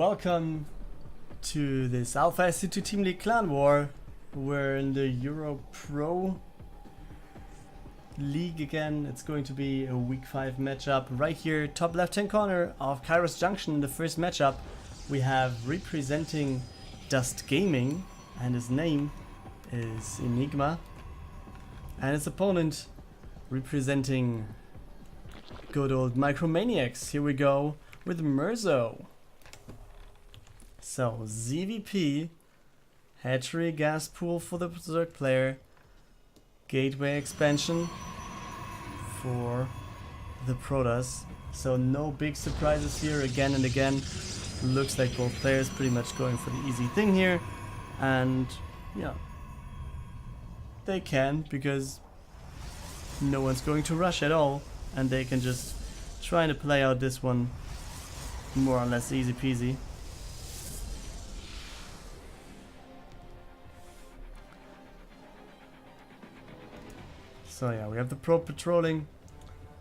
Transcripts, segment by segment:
welcome to this Alpha SC2 Team League Clan War. We're in the Euro Pro League again. It's going to be a Week 5 matchup. Right here, top left hand corner of Kairos Junction, the first matchup, we have representing DuSt Gaming, and his name is EnigmA. And his opponent representing good old Maniacs. Here we go with Mirzo. So ZVP, hatchery gas pool for the Berserk player, gateway expansion for the Protoss. So no big surprises here again and again. Looks like both players pretty much going for the easy thing here, and yeah, they can, because no one's going to rush at all, and they can just try to play out this one more or less easy peasy. So yeah, we have the Pro patrolling,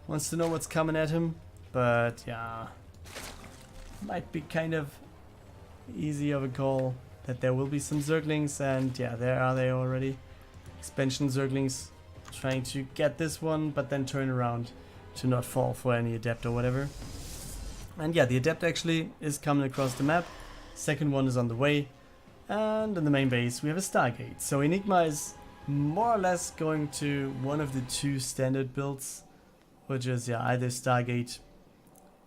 wants to know what's coming at him, but yeah, might be kind of easy of a call that there will be some Zerglings, and yeah, there are they already. Expansion Zerglings trying to get this one, but then turn around to not fall for any Adept or whatever. And yeah, the Adept actually is coming across the map. Second one is on the way, and in the main base we have a Stargate. So EnigmA is more or less going to one of the two standard builds, which is yeah, either Stargate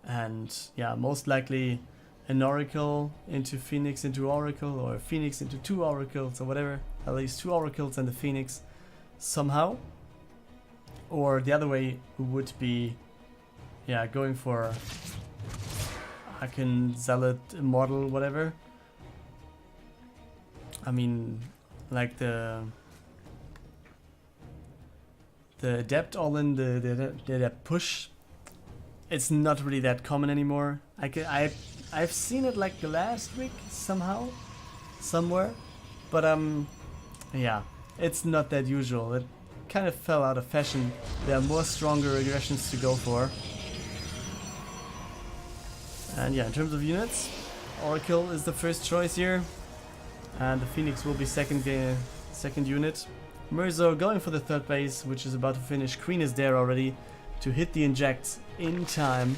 and yeah, most likely an Oracle into Phoenix into Oracle, or Phoenix into two Oracles or whatever. At least two Oracles and the Phoenix somehow. Or the other way would be yeah, going for Arcan Zealot Immortal, whatever. I mean, like the Adept all in the Adept push. It's not really that common anymore. I've seen it like last week somehow, somewhere, but yeah, it's not that usual. It kind of fell out of fashion. There are more stronger aggressions to go for. And yeah, in terms of units, Oracle is the first choice here, and the Phoenix will be second unit. Mirzo going for the third base, which is about to finish. Queen is there already to hit the injects in time.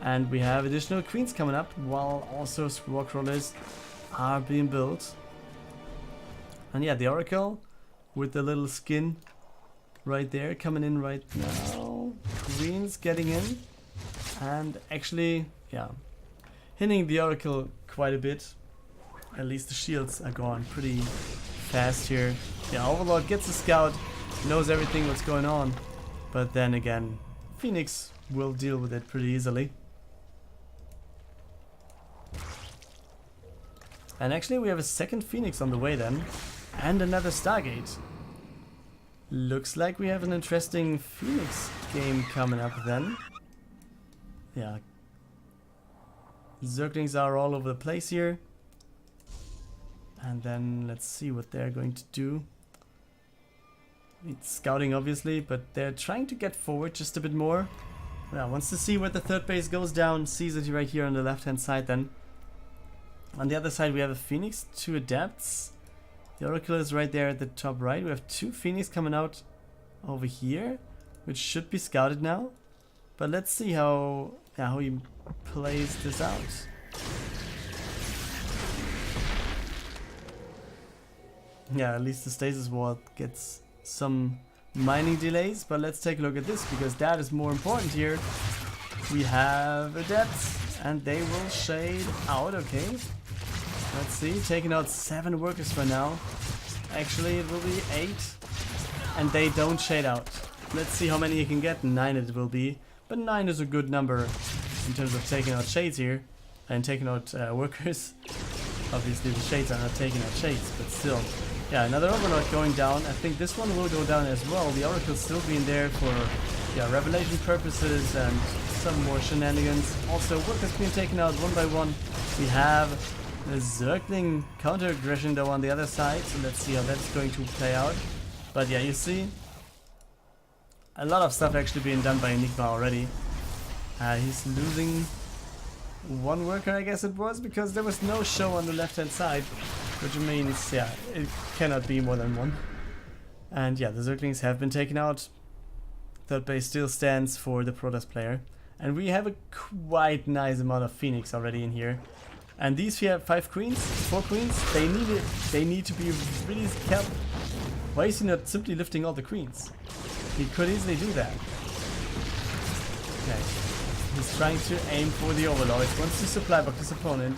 And we have additional queens coming up, while also war crawlers are being built. And yeah, the Oracle with the little skin right there coming in right now. Queens getting in, and actually, yeah, hitting the Oracle quite a bit. At least the shields are gone pretty fast here. Yeah, Overlord gets a scout, knows everything what's going on, but then again, Phoenix will deal with it pretty easily. And actually we have a second Phoenix on the way then, and another Stargate. Looks like we have an interesting Phoenix game coming up then. Yeah, Zerglings are all over the place here. And then let's see what they're going to do. It's scouting obviously, but they're trying to get forward just a bit more. Yeah, wants to see where the third base goes down, sees it right here on the left hand side then. On the other side we have a Phoenix, two Adepts. The Oracle is right there at the top right. We have two Phoenix coming out over here, which should be scouted now. But let's see how he plays this out. Yeah, at least the Stasis Ward gets some mining delays, but let's take a look at this, because that is more important here. We have Adepts, and they will shade out, okay. Let's see, taking out 7 workers for now. Actually, it will be 8, and they don't shade out. Let's see how many you can get. 9 it will be, but 9 is a good number in terms of taking out shades here, and taking out workers. Obviously the shades are not taking out shades, but still. Yeah, another Overlord going down. I think this one will go down as well. The Oracle still being there for yeah, revelation purposes and some more shenanigans. Also, workers being taken out one by one. We have the Zergling counter aggression though on the other side, so let's see how that's going to play out. But yeah, you see a lot of stuff actually being done by EnigmA already. He's losing one worker, I guess it was, because there was no show on the left hand side, which means, yeah, it cannot be more than one. And yeah, the Zerglings have been taken out. Third base still stands for the Protoss player. And we have a quite nice amount of Phoenix already in here. And these here, 4 queens, they need to be really careful. Why is he not simply lifting all the queens? He could easily do that. Okay. He's trying to aim for the Overlords. Wants to supply box his opponent.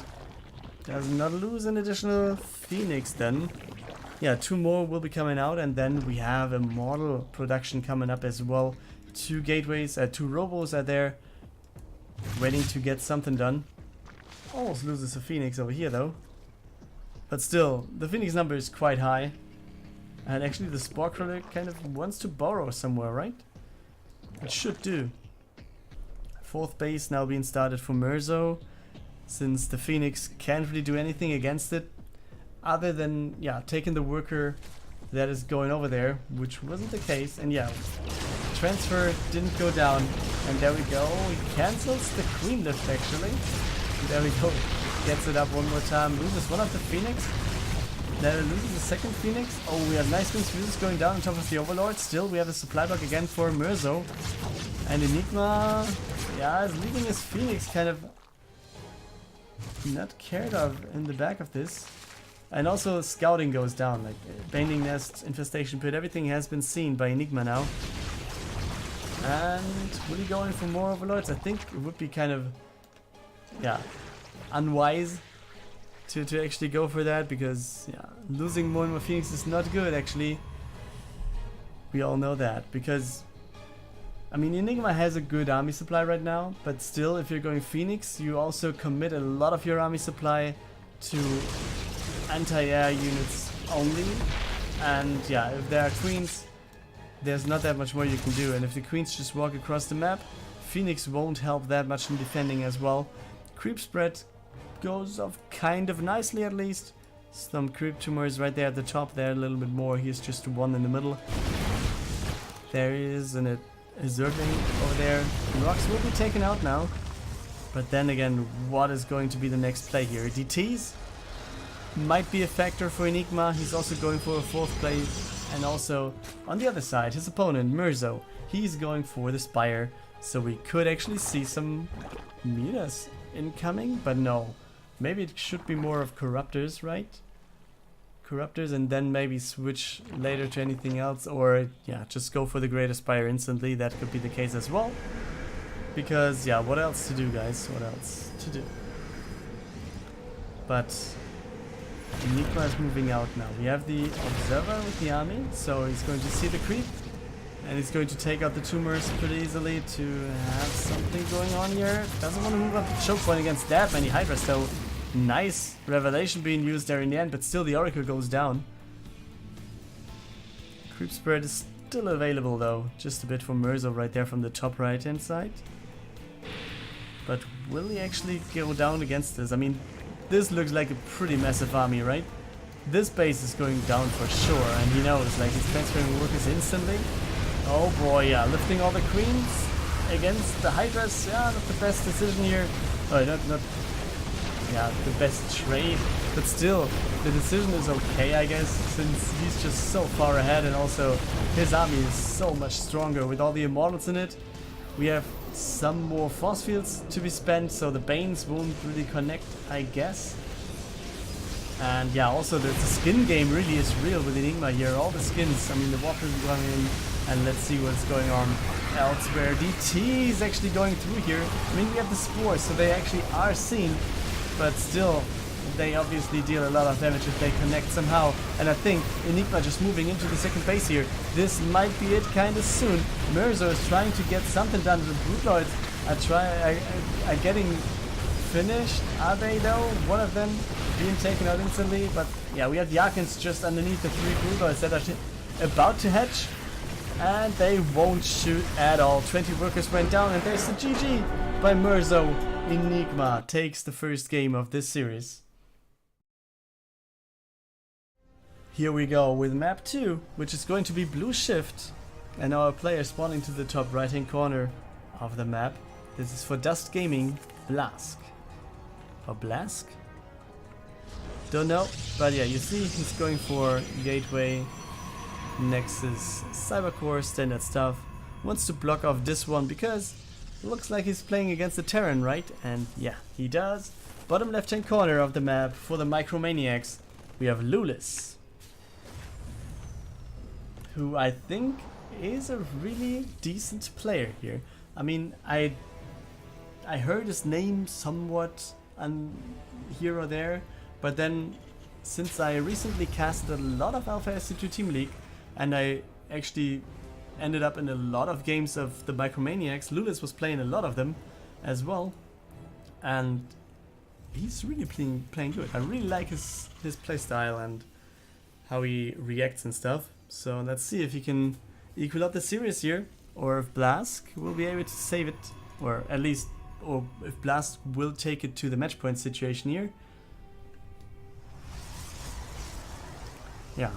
Does not lose an additional Phoenix then. Yeah, 2 more will be coming out, and then we have a model production coming up as well. 2 gateways, 2 robos are there, waiting to get something done. Almost loses a Phoenix over here though. But still, the Phoenix number is quite high. And actually the Spore Crawler kind of wants to burrow somewhere, right? It should do. 4th base now being started for Mirzo, since the Phoenix can't really do anything against it, other than, yeah, taking the worker that is going over there, which wasn't the case. And yeah, transfer didn't go down, and there we go. He cancels the queen lift actually. And there we go. Gets it up one more time, loses one of the Phoenix. Then loses the second Phoenix. Oh, we have nice things. Fuses going down on top of the Overlord. Still, we have a supply block again for Mirzo. And EnigmA, yeah, is leaving his Phoenix kind of not cared of in the back of this. And also scouting goes down, like Binding Nest, Infestation Pit, everything has been seen by EnigmA now. And will he go in for more Overlords? I think it would be kind of, yeah, unwise to actually go for that, because yeah, losing more and more Phoenix is not good actually. We all know that, because I mean EnigmA has a good army supply right now, but still if you're going Phoenix you also commit a lot of your army supply to anti-air units only. And yeah, if there are queens, there's not that much more you can do, and if the queens just walk across the map, Phoenix won't help that much in defending as well. Creep spread goes off kind of nicely at least. Some creep tumors right there at the top there, a little bit more. Here's just 1 in the middle. There is a Zergling over there. Rocks will be taken out now. But then again, what is going to be the next play here? DTs might be a factor for EnigmA. He's also going for a 4th play. And also, on the other side, his opponent, Mirzo, he's going for the Spire. So we could actually see some meters incoming, but no. Maybe it should be more of Corruptors, right? Corruptors, and then maybe switch later to anything else, or yeah, just go for the Greater Spire instantly. That could be the case as well. Because yeah, what else to do, guys? What else to do? But EnigmA is moving out now. We have the Observer with the army, so he's going to see the creep. And he's going to take out the tumors pretty easily to have something going on here. Doesn't want to move up the choke point against that many Hydras though. Nice Revelation being used there in the end, but still the Oracle goes down. Creep spread is still available though. Just a bit for Mirzo right there from the top right hand side. But will he actually go down against this? I mean, this looks like a pretty massive army, right? This base is going down for sure, and he knows, like he's transferring workers instantly. Oh boy, yeah, lifting all the queens against the Hydras, yeah, not the best decision here. Oh, not yeah, the best trade, but still, the decision is okay, I guess, since he's just so far ahead, and also his army is so much stronger with all the Immortals in it. We have some more force fields to be spent, so the Banes won't really connect, I guess. And yeah, also the skin game really is real with EnigmA here. All the skins, I mean the Water is going in, and let's see what's going on elsewhere. DT is actually going through here. I mean we have the Spores, so they actually are seen, but still, they obviously deal a lot of damage if they connect somehow. And I think EnigmA just moving into the second base here. This might be it kind of soon. Mirzo is trying to get something done with the Broodlords. Are getting finished, are they though? One of them being taken out instantly. But yeah, we have the Arkans just underneath the 3 Broodlords that are about to hatch. And they won't shoot at all. 20 workers went down, and there's the GG by Mirzo. EnigmA takes the first game of this series. Here we go with map 2, which is going to be Blue Shift, and our player spawning to the top right hand corner of the map. This is for DuSt Gaming, Blask. Or Blask? Don't know, but yeah, you see he's going for Gateway, Nexus, Cybercore, standard stuff. Wants to block off this one because it looks like he's playing against the Terran, right? And yeah, he does. Bottom left hand corner of the map for the Maniacs, we have Loulis, who I think is a really decent player here. I mean, I heard his name somewhat here or there, but then since I recently casted a lot of Alpha SC2 Team League and I actually ended up in a lot of games of the Maniacs, Loulis was playing a lot of them as well, and he's really playing good. I really like his playstyle and how he reacts and stuff. So let's see if he can equal up the series here, or if Blask will be able to save it, or at least, or if Blask will take it to the match point situation here. Yeah,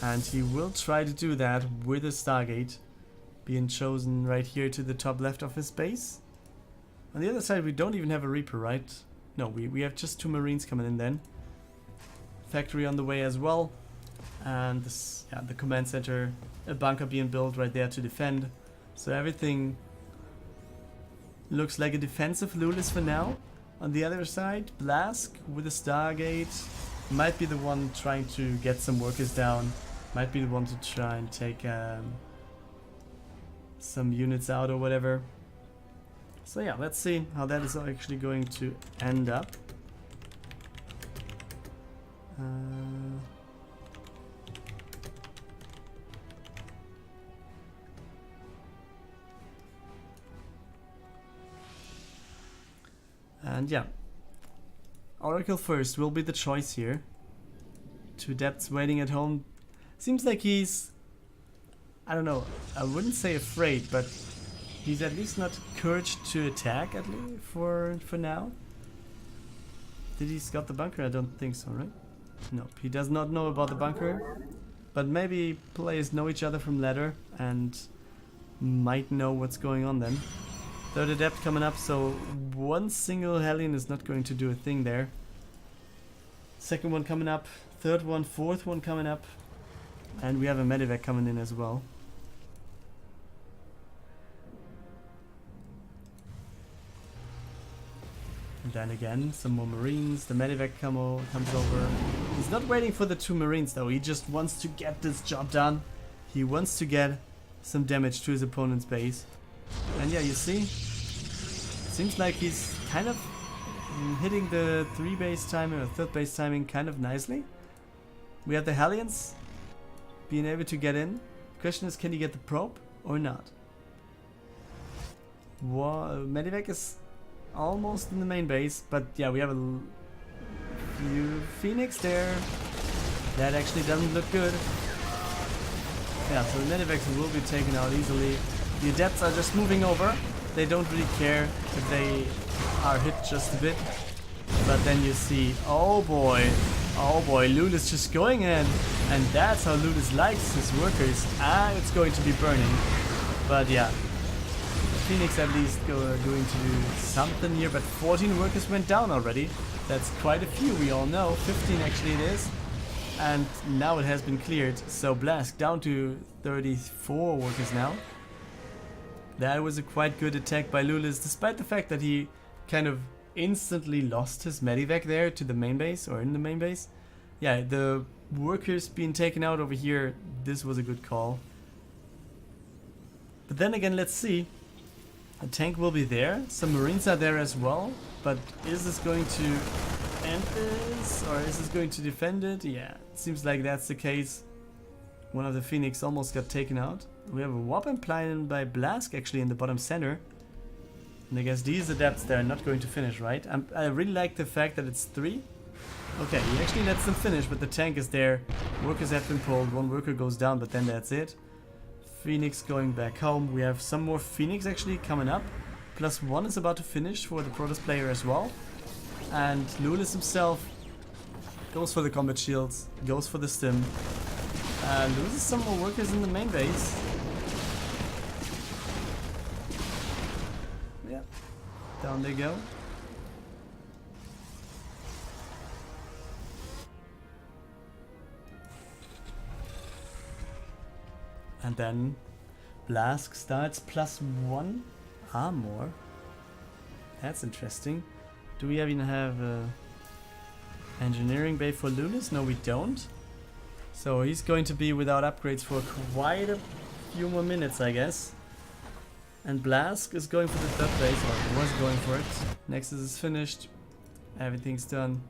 and he will try to do that with a Stargate being chosen right here to the top left of his base. On the other side we don't even have a Reaper, right? No, we have just 2 Marines coming in then. Factory on the way as well. And this, yeah, the command center, a bunker being built right there to defend. So everything looks like a defensive Loulis for now. On the other side, Blask with a Stargate might be the one trying to get some workers down. Might be the one to try and take some units out or whatever. So yeah, let's see how that is actually going to end up. And yeah, Oracle first will be the choice here. 2 depths waiting at home. Seems like he's, I don't know, I wouldn't say afraid, but he's at least not encouraged to attack, at least for now. Did he scout the bunker? I don't think so, right? No, he does not know about the bunker. But maybe players know each other from ladder and might know what's going on then. Third adept coming up, so one single Hellion is not going to do a thing there. Second one coming up, third one, fourth one coming up. And we have a Medivac coming in as well. And then again, some more Marines. The Medivac comes over. He's not waiting for the 2 Marines though. He just wants to get this job done. He wants to get some damage to his opponent's base. And yeah, you see, seems like he's kind of hitting the 3 base timing or 3rd base timing kind of nicely. We have the Hellions being able to get in. Question is, can he get the probe or not? Medivac is almost in the main base, but yeah, we have a few Phoenix there. That actually doesn't look good. Yeah, so the Medivacs will be taken out easily. The Adepts are just moving over. They don't really care if they are hit just a bit. But then you see, oh boy, Loulis just going in. And that's how Loulis likes his workers. It's going to be burning. But yeah, Phoenix at least going to do something here. But 14 workers went down already. That's quite a few, we all know. 15 actually it is. And now it has been cleared. So Blask down to 34 workers now. That was a quite good attack by Loulis, despite the fact that he kind of instantly lost his Medivac there to the main base, or in the main base. Yeah, the workers being taken out over here, this was a good call. But then again, let's see. A tank will be there, some Marines are there as well, but is this going to end this, or is this going to defend it? Yeah, it seems like that's the case. One of the Phoenix almost got taken out. We have a warp implanted by Blask actually in the bottom center. And I guess these adepts they're not going to finish, right? I really like the fact that it's 3. Okay, he actually lets them finish, but the tank is there. Workers have been pulled, 1 worker goes down, but then that's it. Phoenix going back home. We have some more Phoenix actually coming up. +1 is about to finish for the Protoss player as well. And Loulis himself goes for the combat shields, goes for the stim. Loses some more workers in the main base. Yeah, down they go. And then Blask starts +1 armor. That's interesting. Do we even have engineering bay for Loulis? No, we don't. So he's going to be without upgrades for quite a few more minutes, I guess. And Blask is going for the third base, or was going for it. Nexus is finished. Everything's done.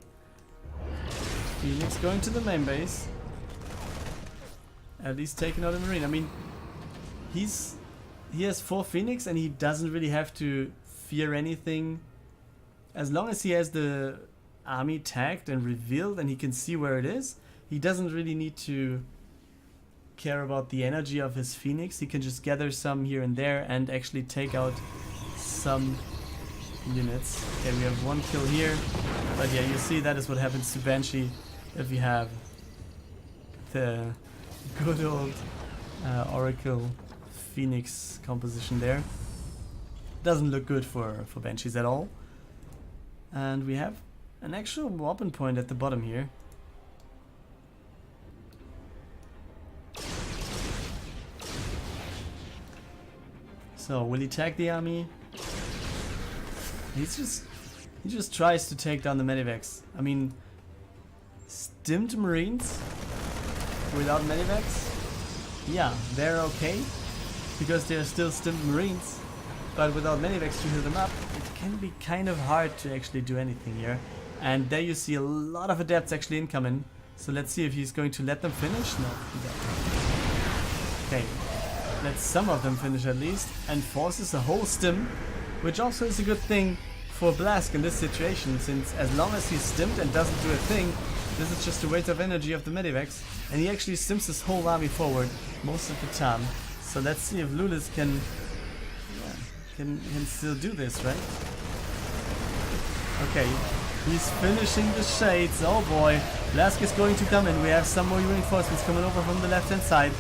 Phoenix going to the main base. At least taking out a Marine. I mean, he has 4 Phoenix and he doesn't really have to fear anything. As long as he has the army tagged and revealed and he can see where it is, he doesn't really need to care about the energy of his Phoenix. He can just gather some here and there and actually take out some units. Okay, we have 1 kill here. But yeah, you see that is what happens to Banshee if you have the good old Oracle Phoenix composition there. Doesn't look good for Banshees at all. And we have an actual weapon point at the bottom here. So will he tag the army? He just tries to take down the Medivacs. I mean, stimmed Marines without Medivacs, yeah, they're okay because they're still stimmed Marines. But without Medivacs to heal them up, it can be kind of hard to actually do anything here. And there you see a lot of adepts actually incoming. So let's see if he's going to let them finish. No, he doesn't. Okay, let some of them finish at least, and forces a whole stim, which also is a good thing for Blask in this situation, since as long as he's stimmed and doesn't do a thing, this is just a waste of energy of the Medivacs, and he actually stims his whole army forward most of the time. So let's see if Loulis can still do this, right? Okay, he's finishing the shades. Oh boy, Blask is going to come in. We have some more reinforcements coming over from the left hand side.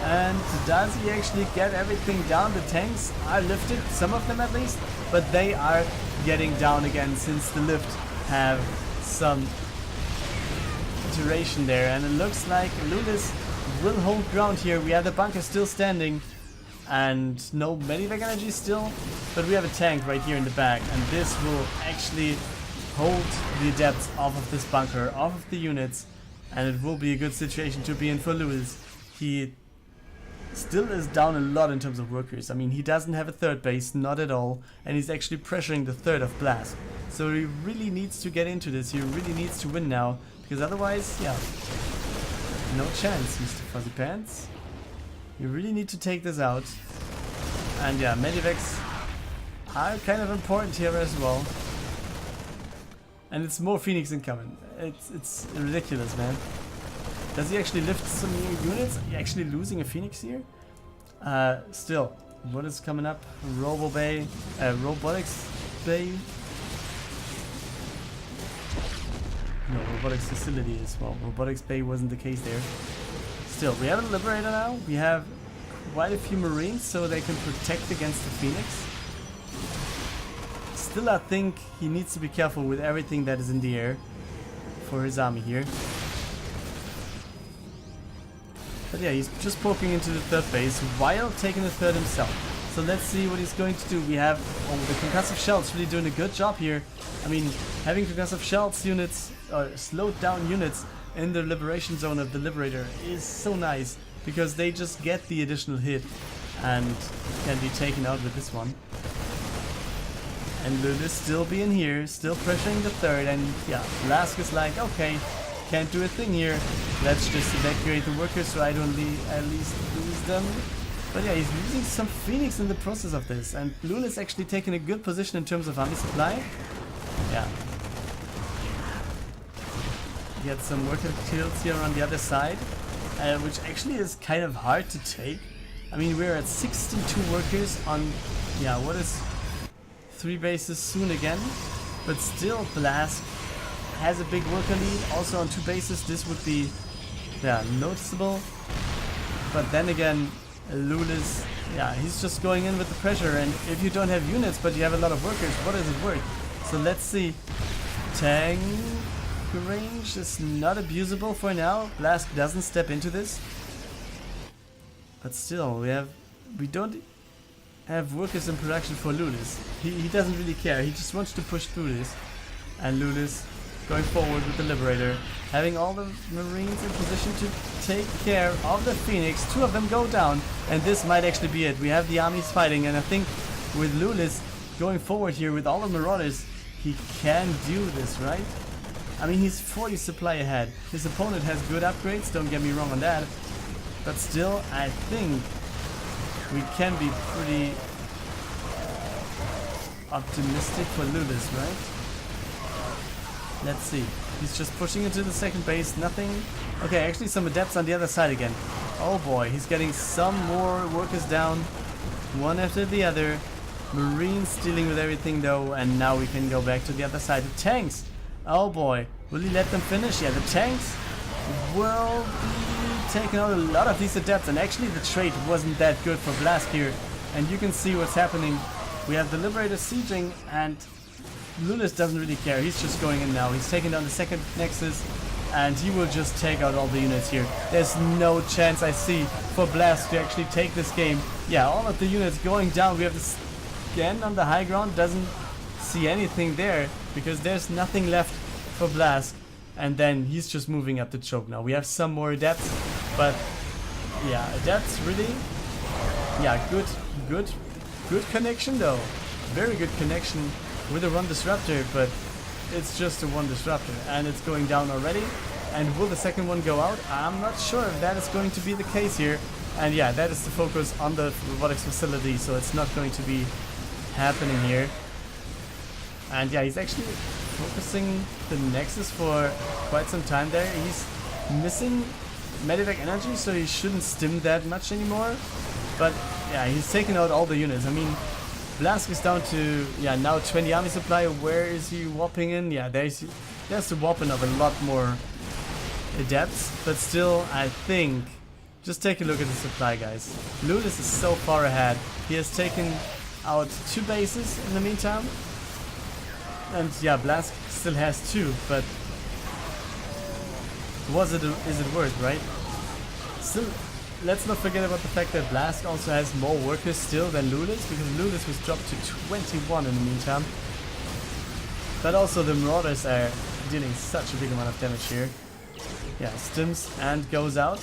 And does he actually get everything down? The tanks are lifted, some of them at least, but they are getting down again since the lift have some duration there. And it looks like Loulis will hold ground here. We have the bunker still standing and no medivac energy still, but we have a tank right here in the back, and this will actually hold the adepts off of this bunker, off of the units, and it will be a good situation to be in for Loulis. He still is down a lot in terms of workers. I mean, he doesn't have a third base, not at all, and he's actually pressuring the third of Blask. So he really needs to get into this. He really needs to win now, because otherwise, yeah, no chance, Mr. Fuzzy Pants. You really need to take this out. And yeah, medivacs are kind of important here as well. And it's more Phoenix incoming. It's ridiculous, man. Does he actually lift some new units? Are you actually losing a Phoenix here? Still, what is coming up? Robo Bay, Robotics Bay. No, Robotics Facility as well. Robotics Bay wasn't the case there. Still, we have a Liberator now. We have quite a few Marines, so they can protect against the Phoenix. Still, I think he needs to be careful with everything that is in the air for his army here. But yeah, he's just poking into the third base while taking the third himself. So let's see what he's going to do. We have the concussive shells really doing a good job here. I mean, having concussive shells units, or slowed down units in the liberation zone of the Liberator is so nice, because they just get the additional hit and can be taken out with this one. And Loulis still being here, still pressuring the third, and yeah, Blask is like, okay, can't do a thing here. Let's just evacuate the workers so I don't at least lose them. But yeah, he's losing some Phoenix in the process of this, and Loulis actually taking a good position in terms of army supply. Yeah. Get some worker kills here on the other side, which actually is kind of hard to take. I mean, we're at 62 workers on, yeah, what is 3 bases soon again, but still Blask has a big worker lead. Also on 2 bases this would be, yeah, noticeable, but then again Loulis, yeah, he's just going in with the pressure, and if you don't have units but you have a lot of workers, what is it worth? So let's see. Tank range is not abusable for now. Blask doesn't step into this. But still, we don't have workers in production for Loulis. He doesn't really care. He just wants to push through this. And Loulis going forward with the Liberator, having all the Marines in position to take care of the Phoenix. 2 of them go down, and this might actually be it. We have the armies fighting, and I think with Loulis going forward here with all the Marauders, he can do this, right? I mean, he's 40 supply ahead. His opponent has good upgrades, don't get me wrong on that. But still, I think we can be pretty optimistic for Loulis, right? Let's see. He's just pushing into the second base. Nothing. Okay, actually some adepts on the other side again. Oh boy, he's getting some more workers down. One after the other. Marines dealing with everything though. And now we can go back to the other side. The tanks. Oh boy. Will he let them finish? Yeah, the tanks will be taking out a lot of these adepts. And actually the trade wasn't that good for Blask here. And you can see what's happening. We have the Liberator sieging, and Loulis doesn't really care. He's just going in now. He's taking down the second Nexus, and he will just take out all the units here. There's no chance I see for Blask to actually take this game. Yeah, all of the units going down. We have the scan on the high ground. Doesn't see anything there because there's nothing left for Blask. And then he's just moving up the choke now. We have some more adepts, but yeah, adepts really. Yeah, good connection though. Very good connection with a 1 disruptor, but it's just a 1 disruptor and it's going down already. And will the second one go out? I'm not sure if that is going to be the case here. And yeah, that is the focus on the robotics facility, so it's not going to be happening here. And yeah, he's actually focusing the Nexus for quite some time there. He's missing Medivac energy, so he shouldn't stim that much anymore. But yeah, he's taking out all the units. I mean, Blask is down to, yeah, now 20 army supply. Where is he whopping in? Yeah, there's the whopping of a lot more adepts. But still, I think, just take a look at the supply, guys. Loulis is so far ahead. He has taken out 2 bases in the meantime. And yeah, Blask still has 2, but is it worth, right? Still, let's not forget about the fact that Blask also has more workers still than Loulis, because Loulis was dropped to 21 in the meantime. But also the Marauders are dealing such a big amount of damage here. Yeah, stims and goes out.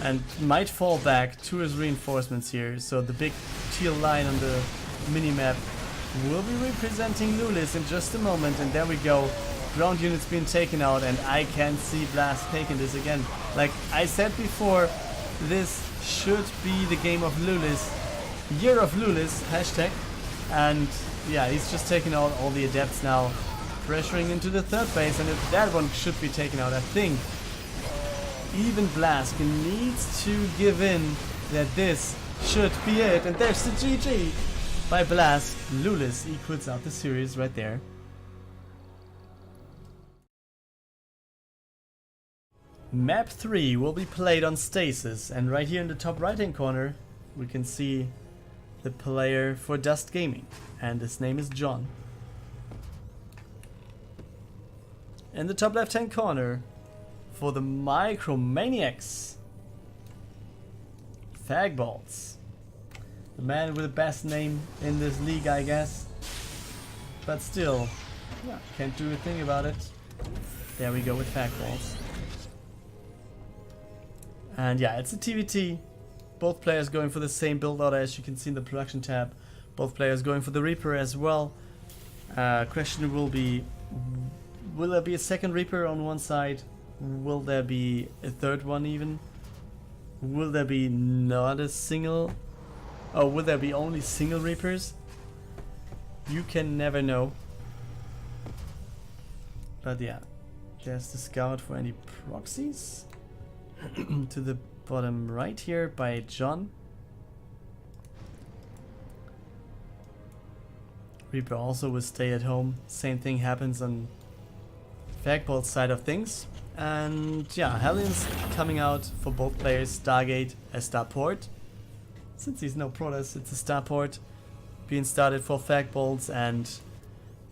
And might fall back to his reinforcements here. So the big teal line on the minimap will be representing Loulis in just a moment. And there we go. Ground units being taken out, and I can see Blask taking this again. Like I said before, this should be the game of Loulis. Year of Loulis, hashtag. And yeah, he's just taking out all the adepts now, pressuring into the third base, and if that one should be taken out, I think even Blask needs to give in that this should be it. And there's the GG by Blask. Loulis equals out the series right there. Map 3 will be played on Stasis, and right here in the top right hand corner we can see the player for DuSt Gaming, and his name is John. In the top left hand corner for the Maniacs, Fagballs. The man with the best name in this league, I guess. But still, yeah, can't do a thing about it. There we go with Fagballs. And yeah, it's a TVT. Both players going for the same build order, as you can see in the production tab. Both players going for the Reaper as well. Question will be, will there be a second Reaper on one side? Will there be a third one even? Will there be not a single? Oh, will there be only single Reapers? You can never know. But yeah, there's the scout for any proxies. To the bottom right here by John. Reaper also will stay at home. Same thing happens on Fagballs side of things. And yeah, Hellions coming out for both players. Stargate as starport. Since he's no Protoss, it's a starport being started for Fagballs. And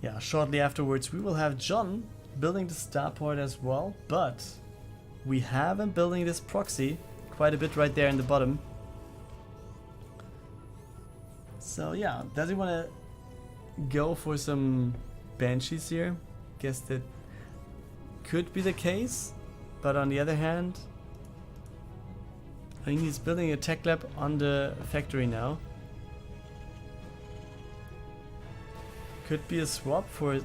yeah, shortly afterwards we will have John building the starport as well. But we have him building this proxy quite a bit right there in the bottom. So yeah, does he want to go for some Banshees here? Guess that could be the case, but on the other hand, I think he's building a tech lab on the factory now. Could be a swap for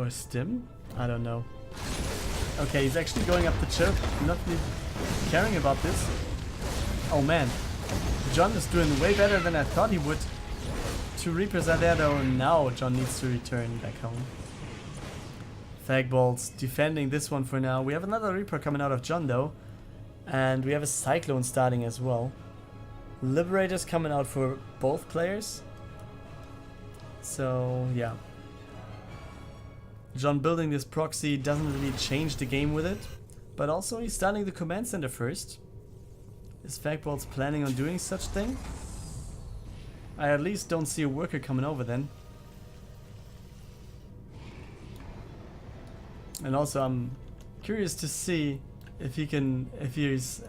Stim? I don't know. Okay, he's actually going up the chip, not really caring about this. Oh man, John is doing way better than I thought he would. 2 Reapers are there though, and now John needs to return back home. Fagballs defending this one for now. We have another Reaper coming out of John though, and we have a Cyclone starting as well. Liberators coming out for both players. So yeah. John building this proxy doesn't really change the game with it, but also he's starting the command center first. Is Fagballs planning on doing such thing? I at least don't see a worker coming over then. And also I'm curious to see if he's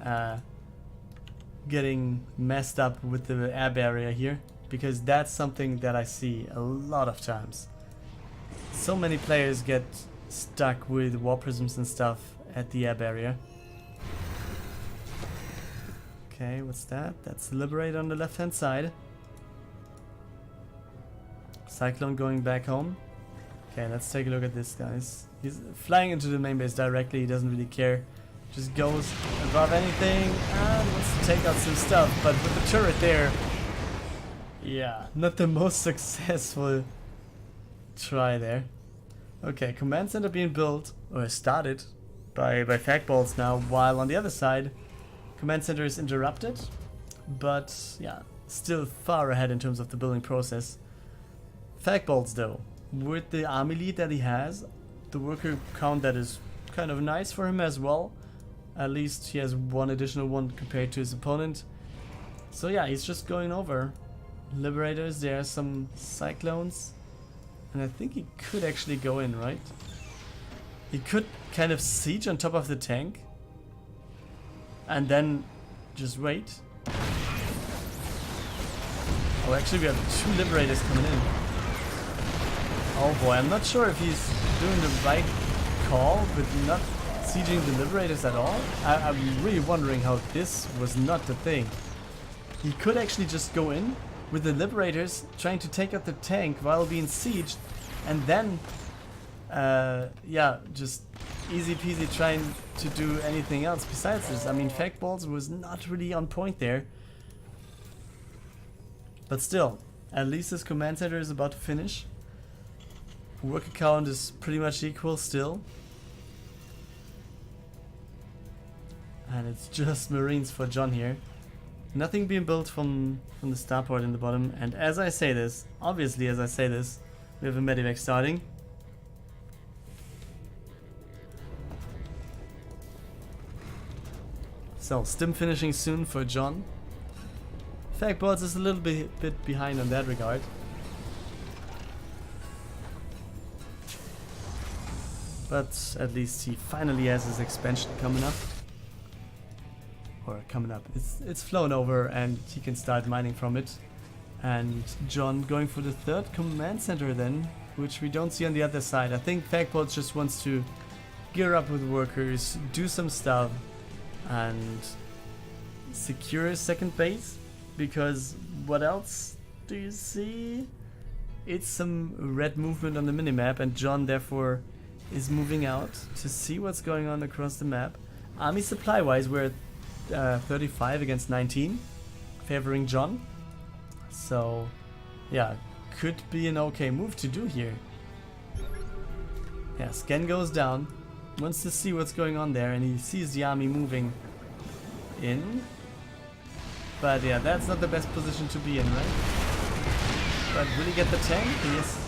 getting messed up with the air barrier here, because that's something that I see a lot of times. So many players get stuck with war prisms and stuff at the air barrier. Okay, what's that? That's Liberate on the left hand side. Cyclone going back home. Okay, let's take a look at this, guys. He's flying into the main base directly, he doesn't really care. Just goes above anything and wants to take out some stuff, but with the turret there, yeah, not the most successful try there. Okay, command center being built, or started, by Fagballs now, while on the other side, command center is interrupted, but yeah, still far ahead in terms of the building process. Fagballs though, with the army lead that he has, the worker count that is kind of nice for him as well. At least he has one additional one compared to his opponent. So yeah, he's just going over. Liberators, there are some Cyclones. And I think he could actually go in, right? He could kind of siege on top of the tank. And then just wait. Oh, actually we have 2 Liberators coming in. Oh boy, I'm not sure if he's doing the right call with not sieging the Liberators at all. I'm really wondering how this was not the thing. He could actually just go in with the Liberators trying to take out the tank while being sieged, and then yeah, just easy peasy trying to do anything else besides this. I mean, Fagballs was not really on point there, but still, at least this command center is about to finish. Worker count is pretty much equal still, and it's just Marines for John here. Nothing being built from the starport in the bottom, and as I say this, obviously as I say this, we have a medevac starting. So, Stim finishing soon for John. Fagballs is a little bit behind on that regard. But at least he finally has his expansion coming up. Or coming up. It's flown over and he can start mining from it. And John going for the 3rd command center then, which we don't see on the other side. I think Fagballs just wants to gear up with workers, do some stuff, and secure his 2nd base. Because what else do you see? It's some red movement on the minimap, and John therefore is moving out to see what's going on across the map. Army supply wise, we're at 35 against 19, favoring John. So yeah, could be an okay move to do here. Yeah, Scan goes down, wants to see what's going on there, and he sees the army moving in. But yeah, that's not the best position to be in, right? But will he get the tank? Yes.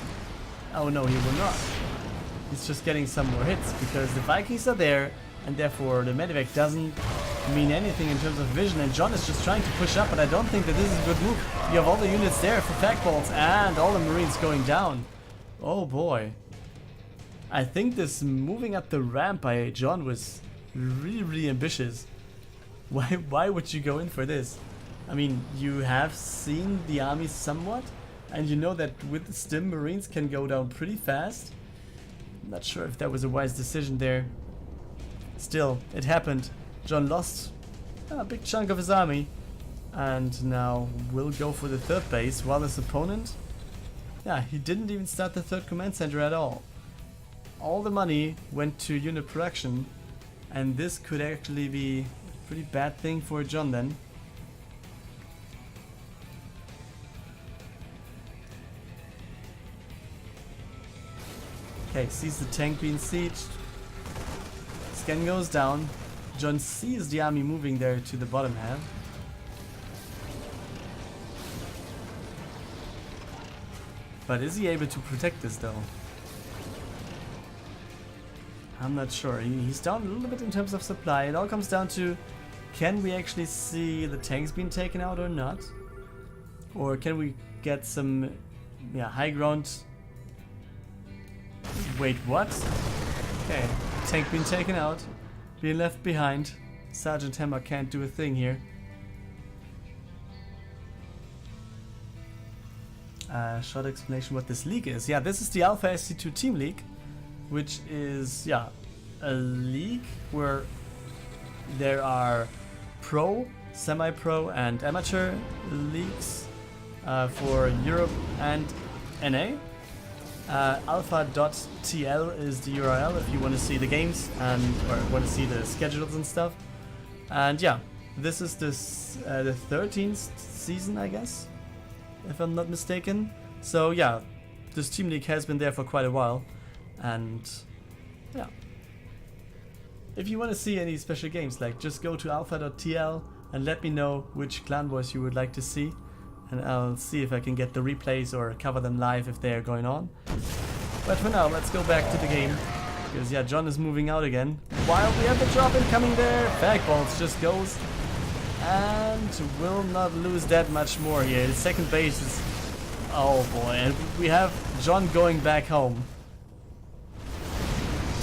Oh no, he will not. He's just getting some more hits because the Vikings are there, and therefore the medevac doesn't mean anything in terms of vision, and John is just trying to push up, but I don't think that this is a good move. You have all the units there for Fagballs and all the Marines going down. Oh boy. I think this moving up the ramp by John was really ambitious. Why would you go in for this? I mean, you have seen the army somewhat, and you know that with the stim, Marines can go down pretty fast. I'm not sure if that was a wise decision there. Still, it happened. John lost a big chunk of his army, and now will go for the third base, while his opponent, yeah, he didn't even start the third command center at all. All the money went to unit production, and this could actually be a pretty bad thing for John then. Okay, sees the tank being sieged. Scan goes down. John sees the army moving there to the bottom half. But is he able to protect this though? I'm not sure. He's down a little bit in terms of supply. It all comes down to, can we actually see the tanks being taken out or not? Or can we get some high ground? Wait, what? Okay, tank being taken out, being left behind. Sergeant Hammer can't do a thing here. Short explanation what this league is. Yeah, this is the Alpha SC2 Team League, which is, a league where there are pro, semi-pro, and amateur leagues for Europe and NA. Alpha.tl is the URL if you want to see the games and or want to see the schedules and stuff. And yeah, this is the 13th season, I guess, if I'm not mistaken. So yeah, this Team League has been there for quite a while, and yeah. If you want to see any special games, like, just go to alpha.tl and let me know which clan boys you would like to see, and I'll see if I can get the replays or cover them live if they are going on. But for now, let's go back to the game, because yeah, John is moving out again. While we have the drop incoming there, Fagballs just goes and will not lose that much more here. The second base is, oh boy, and we have John going back home.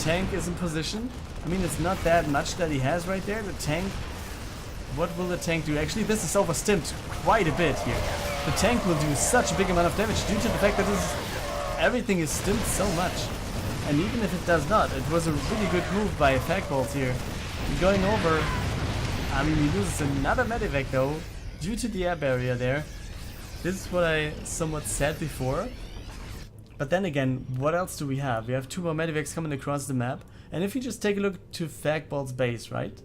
Tank is in position. I mean, it's not that much that he has right there. The tank, what will the tank do? Actually, this is overstimmed quite a bit here. The tank will do such a big amount of damage due to the fact that everything is stimmed so much. And even if it does not, it was a really good move by Fagballs here. Going over, I mean, he loses another medevac though, due to the air barrier there. This is what I somewhat said before. But then again, what else do we have? We have 2 more medevacs coming across the map. And if you just take a look to Fagballs' base, right?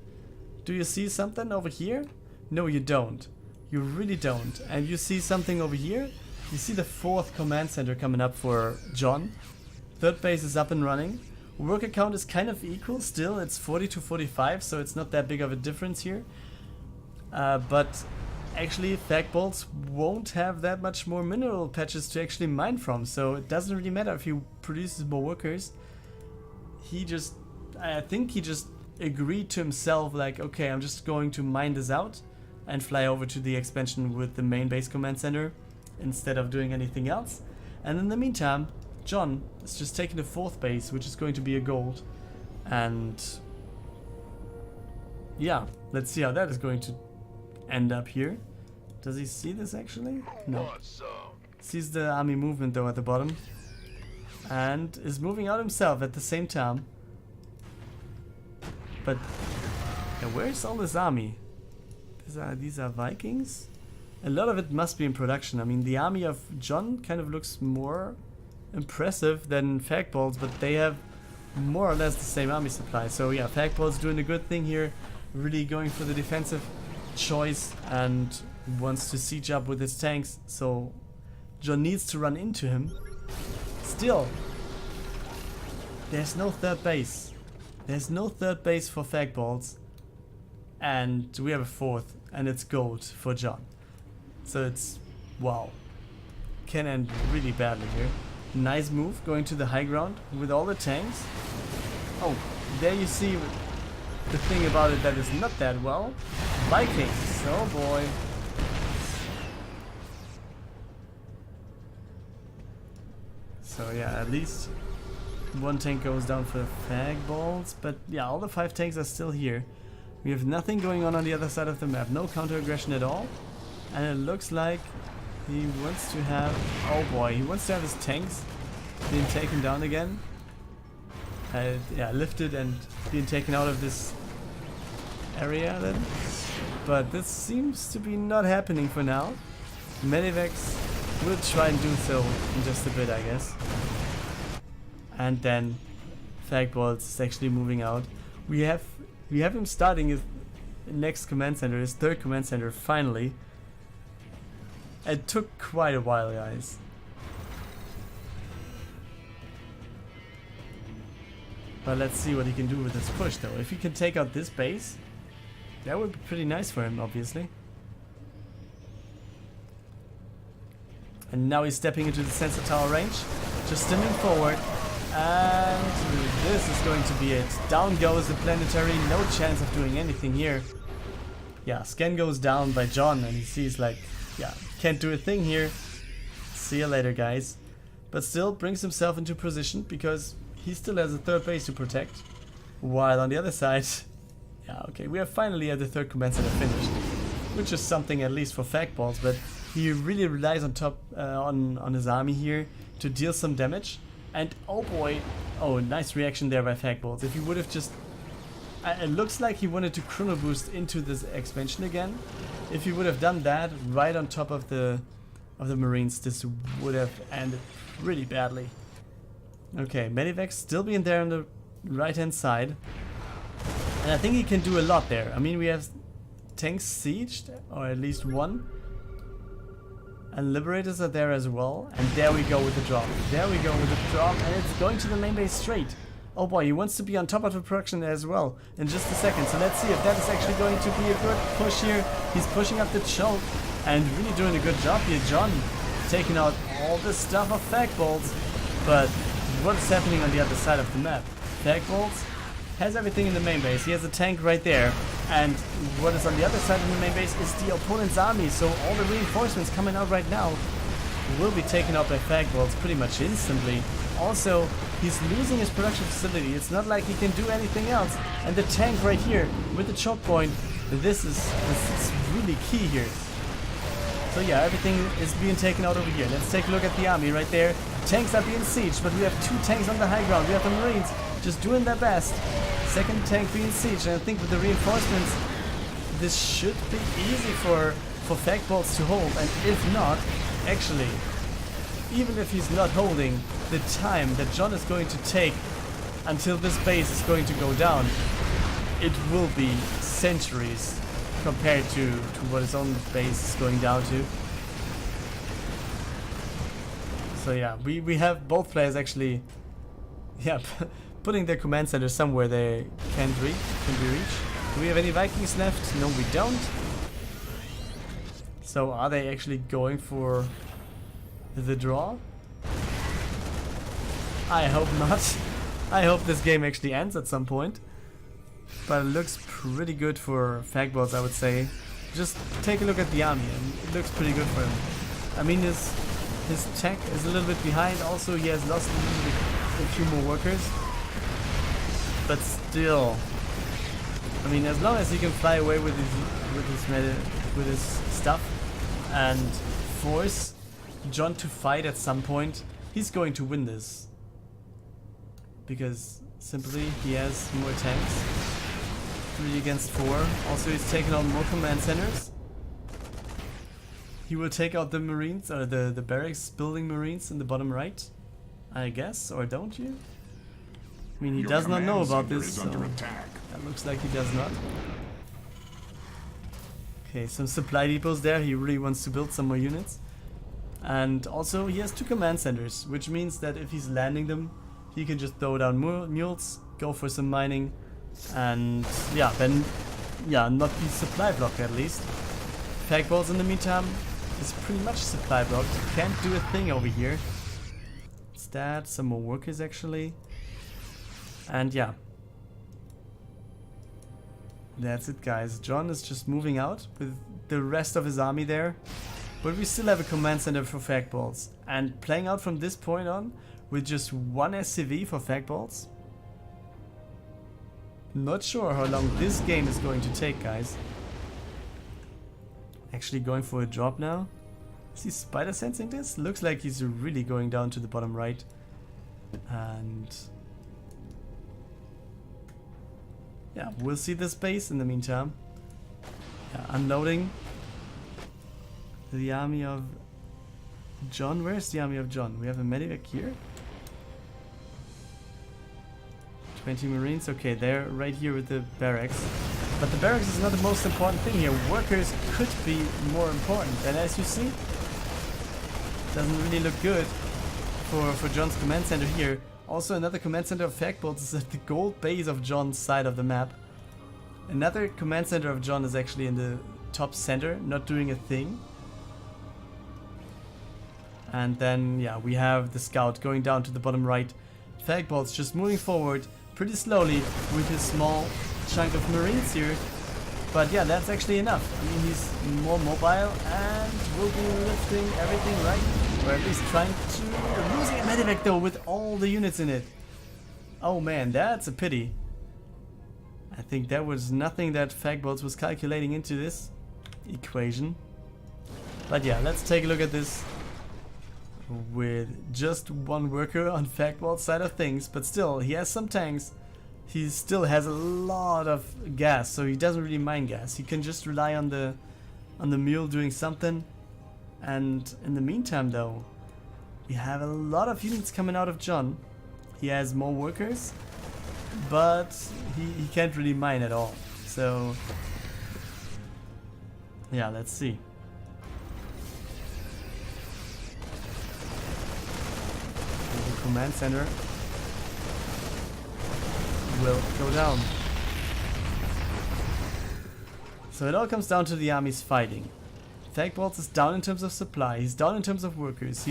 Do you see something over here? No, you don't. You really don't. And you see something over here? You see the 4th command center coming up for John. 3rd base is up and running. Worker count is kind of equal still. It's 40 to 45, so it's not that big of a difference here. But actually, Fagballs won't have that much more mineral patches to actually mine from. So it doesn't really matter if he produces more workers. I think he just agreed to himself, like, okay, I'm just going to mine this out and fly over to the expansion with the main base command center instead of doing anything else. And in the meantime, John is just taking the 4th base, which is going to be a gold. And yeah, let's see how that is going to end up here. Does he see this actually? No. Sees the army movement though at the bottom. And is moving out himself at the same time. But yeah, where's all this army? These are Vikings? A lot of it must be in production. I mean, the army of John kind of looks more impressive than Fagballs, but they have more or less the same army supply. So yeah, Fagballs doing a good thing here, really going for the defensive choice and wants to siege up with his tanks. So John needs to run into him. Still, there's no 3rd base. There's no 3rd base for Fagballs, and we have a 4th, and it's gold for John. So it's, wow, can end really badly here. Nice move, going to the high ground with all the tanks. Oh, there you see the thing about it that is not that well. Vikings, oh boy. So yeah, at least One tank goes down for Fagballs, but yeah, all the 5 tanks are still here. We have nothing going on the other side of the map, no counter aggression at all. And it looks like he wants to have, oh boy, he wants to have his tanks being taken down again. Yeah, lifted and being taken out of this area then. But this seems to be not happening for now. Maniacs will try and do so in just a bit, I guess. And then Fagballs is actually moving out. We have him starting his next command center, his 3rd command center, finally. It took quite a while, guys. But let's see what he can do with this push, though. If he can take out this base, that would be pretty nice for him, obviously. And now he's stepping into the sensor tower range, just stimming forward. And this is going to be it. Down goes the planetary, no chance of doing anything here. Yeah, scan goes down by John, and he sees like, yeah, can't do a thing here. See you later, guys. But still brings himself into position because he still has a 3rd base to protect. While on the other side, yeah, okay, we are finally at the 3rd command center finished, which is something at least for Fagballs. But he really relies on on his army here to deal some damage. And oh boy, oh, nice reaction there by Fagballs. If he would have just, it looks like he wanted to chrono boost into this expansion again. If he would have done that right on top of the Marines, this would have ended pretty badly. Okay, Medivac still being there on the right hand side. And I think he can do a lot there. I mean, we have tanks sieged, or at least one. And Liberators are there as well. And there we go with the drop. There we go with the drop. And it's going to the main base straight. Oh boy, he wants to be on top of the production as well in just a second. So let's see if that is actually going to be a good push here. He's pushing up the choke and really doing a good job here. John taking out all the stuff of Fagballs. But what's happening on the other side of the map? Fagballs has everything in the main base. He has a tank right there. And what is on the other side of the main base is the opponent's army. So all the reinforcements coming out right now will be taken out by Fagballs pretty much instantly. Also, he's losing his production facility. It's not like he can do anything else. And the tank right here with the choke point, this is really key here. So yeah, everything is being taken out over here. Let's take a look at the army right there. Tanks are being sieged, but we have 2 tanks on the high ground. We have the Marines just doing their best. 2nd tank being sieged, and I think with the reinforcements, this should be easy for Fagballs to hold. And if not, actually, even if he's not holding, the time that John is going to take until this base is going to go down, it will be centuries compared to what his own base is going down to. So yeah, we have both players actually, yeah, putting their command center somewhere they can be reached. Do we have any Vikings left? No, we don't. So are they actually going for the draw? I hope not. I hope this game actually ends at some point. But it looks pretty good for Fagballs, I would say. Just take a look at the army, and it looks pretty good for him. I mean, his tech is a little bit behind. Also, he has lost a few more workers. But still, I mean, as long as he can fly away with his stuff and force John to fight at some point, he's going to win this. Because simply he has more tanks. 3 against 4. Also, he's taking out more command centers. He will take out the Marines, or the barracks building Marines in the bottom right, I guess, or don't you? I mean, he does not know about this, so that looks like he does not. Okay, some supply depots there. He really wants to build some more units. And also, he has 2 command centers, which means that if he's landing them, he can just throw down mules, go for some mining, and yeah, then not be supply blocked at least. Fagballs in the meantime is pretty much supply blocked. Can't do a thing over here. It's that, some more workers actually. And yeah. That's it, guys. John is just moving out with the rest of his army there. But we still have a command center for Fagballs. And playing out from this point on, with just one SCV for Fagballs. Not sure how long this game is going to take, guys. Actually going for a drop now. Is he spider sensing this? Looks like he's really going down to the bottom right. And yeah, we'll see this base in the meantime. Yeah, unloading the army of John. Where's the army of John? We have a medivac here. 20 Marines. Okay, they're right here with the barracks. But the barracks is not the most important thing here. Workers could be more important. And as you see, doesn't really look good for John's command center here. Also, another command center of Fagballs is at the gold base of John's side of the map. Another command center of John is actually in the top center, not doing a thing. And then, yeah, we have the scout going down to the bottom right. Fagballs just moving forward pretty slowly with his small chunk of Marines here. But yeah, that's actually enough. I mean, he's more mobile and will be lifting everything right. Or at least trying to... Losing a medivac though with all the units in it. Oh man, that's a pity. I think that was nothing that Fagballs was calculating into this equation. But yeah, let's take a look at this. With just one worker on Fagballs' side of things, but still, he has some tanks. He still has a lot of gas, so he doesn't really mind gas. He can just rely on the mule doing something. And in the meantime, though, we have a lot of units coming out of John. He has more workers, but he can't really mine at all. So yeah, let's see. Command center will go down. So it all comes down to the armies fighting. Fagballs is down in terms of supply, he's down in terms of workers,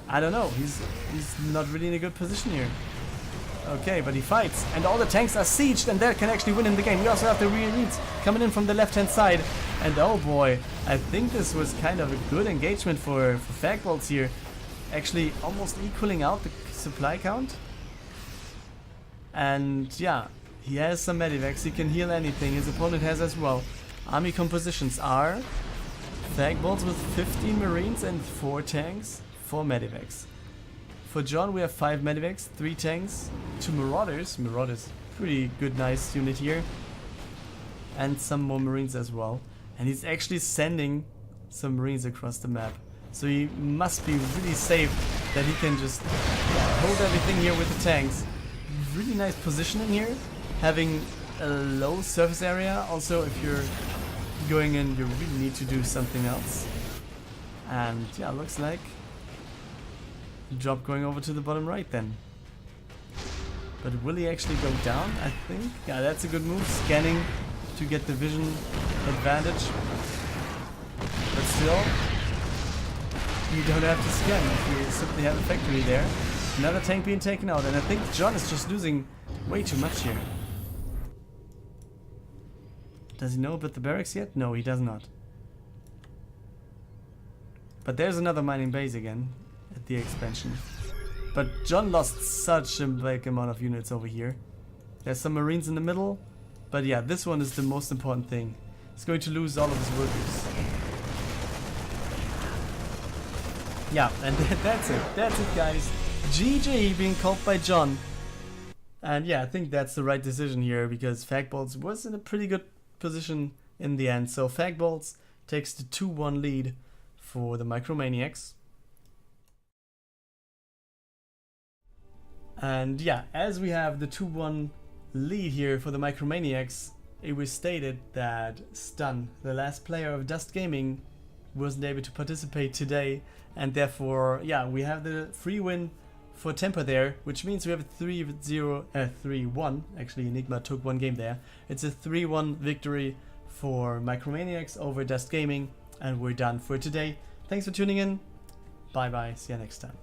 I don't know, he's not really in a good position here. Okay, but he fights, and all the tanks are sieged, and that can actually win him the game. We also have the rear elites coming in from the left hand side, and oh boy, I think this was kind of a good engagement for Fagballs here. Actually almost equaling out the supply count. And yeah, he has some medivacs, he can heal anything, his opponent has as well. Army compositions are Fagballs with 15 Marines and 4 tanks, 4 medivacs. For John we have 5 medivacs, 3 tanks, 2 marauders. Marauders, pretty good, nice unit here. And some more Marines as well. And he's actually sending some Marines across the map. So he must be really safe that he can just hold everything here with the tanks. Really nice positioning here, having a low surface area. Also, if you're going in, you really need to do something else. And yeah, looks like drop going over to the bottom right then. But will he actually go down? I think. Yeah, that's a good move. Scanning to get the vision advantage. But still, you don't have to scan if you simply have a factory there. Another tank being taken out, and I think John is just losing way too much here. Does he know about the barracks yet? No, he does not. But there's another mining base again at the expansion. But John lost such a big amount of units over here. There's some Marines in the middle, but yeah, this one is the most important thing. He's going to lose all of his workers. Yeah, and that's it. That's it, guys. GG being called by John. And yeah, I think that's the right decision here, because Fagballs was in a pretty good position in the end. So Fagballs takes the 2-1 lead for the Maniacs. And yeah, as we have the 2-1 lead here for the Maniacs, it was stated that Stun, the last player of DuSt Gaming, wasn't able to participate today, and therefore, yeah, we have the free win for Temper there, which means we have a 3-1. Actually, EnigmA took one game there. It's a 3-1 victory for Maniacs over DuSt Gaming, and we're done for today. Thanks for tuning in. Bye bye. See you next time.